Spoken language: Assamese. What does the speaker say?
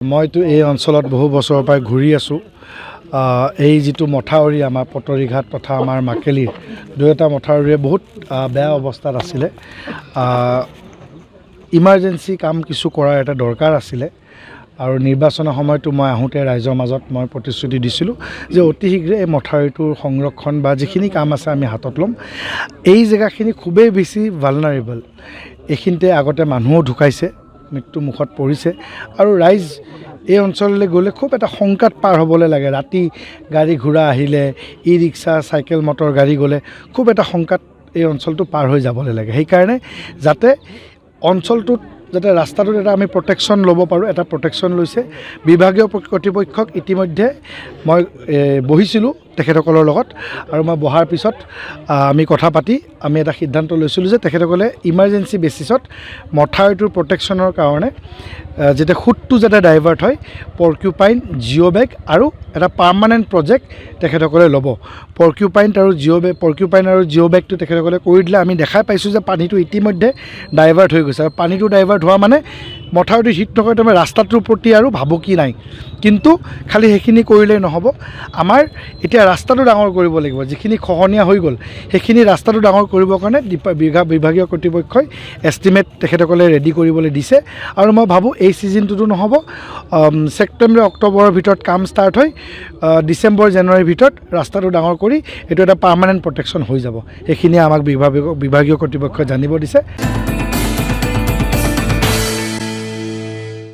মইতো এই অঞ্চলত বহু বছৰৰ পৰা ঘূৰি আছোঁ। এই যিটো মথাউৰি আমাৰ পটৰীঘাট তথা আমাৰ মাকেলিৰ দুয়োটা মথাউৰিয়ে বহুত বেয়া অৱস্থাত আছিলে। ইমাৰ্জেঞ্চি কাম কিছু কৰাৰ এটা দৰকাৰ আছিলে আৰু নিৰ্বাচনৰ সময়তো মই আহোঁতে ৰাইজৰ মাজত মই প্ৰতিশ্ৰুতি দিছিলোঁ যে অতি শীঘ্ৰে এই মথাউৰিটোৰ সংৰক্ষণ বা যিখিনি কাম আছে আমি হাতত ল'ম। এই জেগাখিনি খুবেই বেছি ভালনাৰেবল। এইখিনিতে আগতে মানুহো ঢুকাইছে, মৃত্যু মুখত পৰিছে আৰু ৰাইজ এই অঞ্চললৈ গ'লে খুব এটা শংকাত পাৰ হ'বলৈ লাগে। ৰাতি গাড়ী ঘোঁৰা আহিলে, ই ৰিক্সা চাইকেল মটৰ গাড়ী গ'লে খুব এটা শংকাত এই অঞ্চলটো পাৰ হৈ যাবলৈ লাগে। সেইকাৰণে যাতে অঞ্চলটোত যাতে ৰাস্তাটোত এটা আমি প্ৰটেকশ্যন ল'ব পাৰোঁ, এটা প্ৰটেকশ্যন লৈছে বিভাগীয় কৰ্তৃপক্ষক। ইতিমধ্যে মই বহিছিলোঁ তেখেতসকলৰ লগত আৰু মই বহাৰ পিছত আমি কথা পাতি আমি এটা সিদ্ধান্ত লৈছিলোঁ যে তেখেতসকলে ইমাৰ্জেঞ্চি বেচিছত মথাউৰিটোৰ প্ৰটেকশ্যনৰ কাৰণে যাতে সোঁতটো যাতে ডাইভাৰ্ট হয়, পৰ্কিউপাইন, জিঅ' বেগ আৰু এটা পাৰ্মানেণ্ট প্ৰজেক্ট তেখেতসকলে ল'ব। পৰ্কিউপাইন আৰু জিঅ' বেগটো তেখেতসকলে কৰি দিলে আমি দেখাই পাইছোঁ যে পানীটো ইতিমধ্যে ডাইভাৰ্ট হৈ গৈছে আৰু পানীটো ডাইভাৰ্ট হোৱা মানে মথাউৰিটো হিট নকৰে, তাৰমানে ৰাস্তাটোৰ প্ৰতি আৰু ভাবুকি নাই। কিন্তু খালি সেইখিনি কৰিলেই নহ'ব, আমাৰ এতিয়া ৰাস্তাটো ডাঙৰ কৰিব লাগিব। যিখিনি খহনীয়া হৈ গ'ল সেইখিনি ৰাস্তাটো ডাঙৰ কৰিবৰ কাৰণে বিভাগীয় কৰ্তৃপক্ষই এষ্টিমেট তেখেতসকলে ৰেডি কৰিবলৈ দিছে আৰু মই ভাবোঁ এই ছিজনটোতো নহ'ব, ছেপ্টেম্বৰ অক্টোবৰৰ ভিতৰত কাম ষ্টাৰ্ট হৈ ডিচেম্বৰ জানুৱাৰীৰ ভিতৰত ৰাস্তাটো ডাঙৰ কৰি এইটো এটা পাৰ্মানেণ্ট প্ৰটেকশ্যন হৈ যাব। সেইখিনিয়ে আমাক বিভাগীয় কৰ্তৃপক্ষই জানিব দিছে।